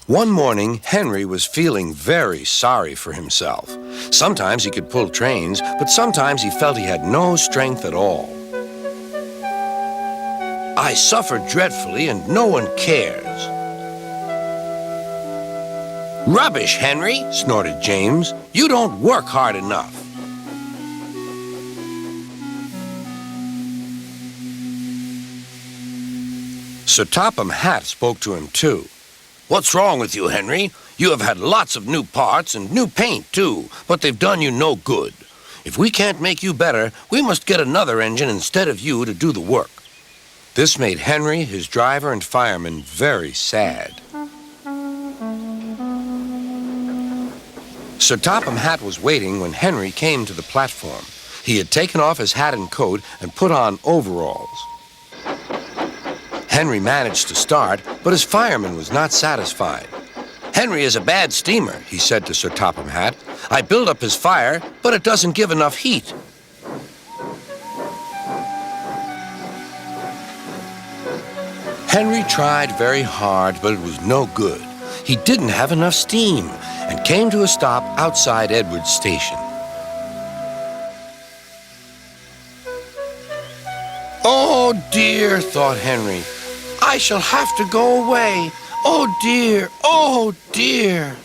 One morning, Henry was feeling very sorry for himself. Sometimes he could pull trains, but sometimes he felt he had no strength at all. I suffer dreadfully and no one cares. Rubbish, Henry, snorted James. You don't work hard enough. Sir Topham Hatt spoke to him too. What's wrong with you, Henry? You have had lots of new parts and new paint too, but they've done you no good. If we can't make you better, we must get another engine instead of you to do the work. This made Henry, his driver, and fireman very sad. Sir Topham Hatt was waiting when Henry came to the platform. He had taken off his hat and coat and put on overalls. Henry managed to start, but his fireman was not satisfied. Henry is a bad steamer, he said to Sir Topham Hatt. I build up his fire, but it doesn't give enough heat. Henry tried very hard, but it was no good. He didn't have enough steam and came to a stop outside Edward's station. Oh dear, thought Henry. I shall have to go away. Oh dear, oh dear.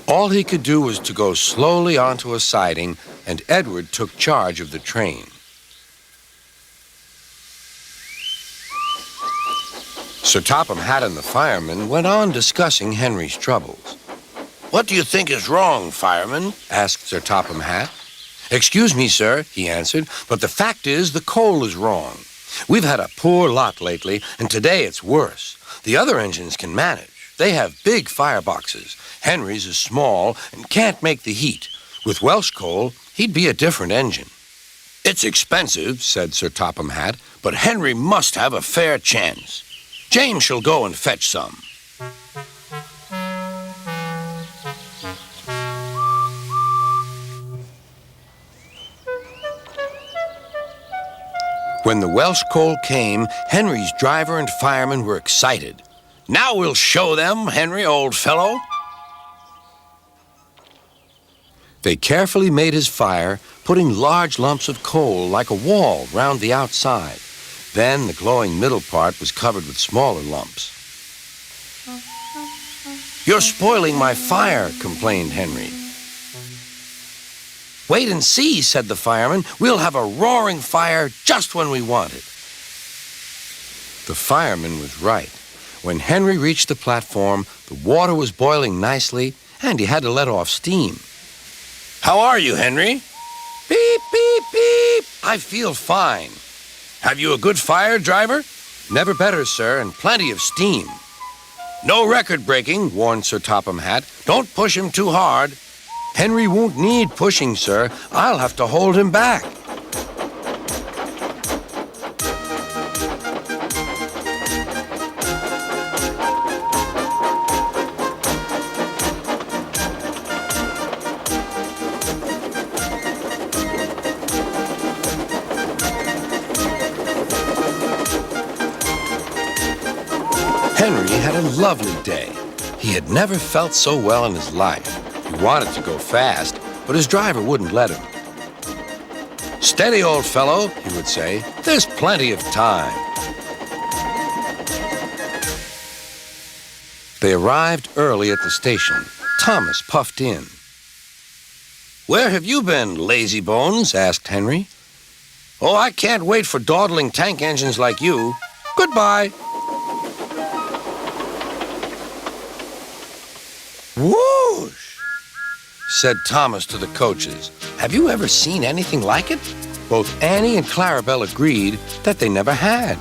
All he could do was to go slowly onto a siding, and Edward took charge of the train. Sir Topham Hatt and the fireman went on discussing Henry's troubles. What do you think is wrong, fireman? Asked Sir Topham Hatt. Excuse me, sir, he answered, but the fact is the coal is wrong. We've had a poor lot lately, and today it's worse. The other engines can manage. They have big fireboxes. Henry's is small and can't make the heat. With Welsh coal, he'd be a different engine. It's expensive, said Sir Topham Hatt, but Henry must have a fair chance. James shall go and fetch some. When the Welsh coal came, Henry's driver and fireman were excited. Now we'll show them, Henry, old fellow. They carefully made his fire, putting large lumps of coal like a wall round the outside. Then the glowing middle part was covered with smaller lumps. You're spoiling my fire, complained Henry. Wait and see, said the fireman. We'll have a roaring fire just when we want it. The fireman was right. When Henry reached the platform, the water was boiling nicely, and he had to let off steam. How are you, Henry? Beep, beep, beep. I feel fine. Have you a good fire, driver? Never better, sir, and plenty of steam. No record breaking, warned Sir Topham Hatt. Don't push him too hard. Henry won't need pushing, sir. I'll have to hold him back. Henry had a lovely day. He had never felt so well in his life. He wanted to go fast, but his driver wouldn't let him. Steady, old fellow, he would say. There's plenty of time. They arrived early at the station. Thomas puffed in. Where have you been, lazy bones? Asked Henry. Oh, I can't wait for dawdling tank engines like you. Goodbye. Whoosh! Said Thomas to the coaches. Have you ever seen anything like it? Both Annie and Clarabelle agreed that they never had.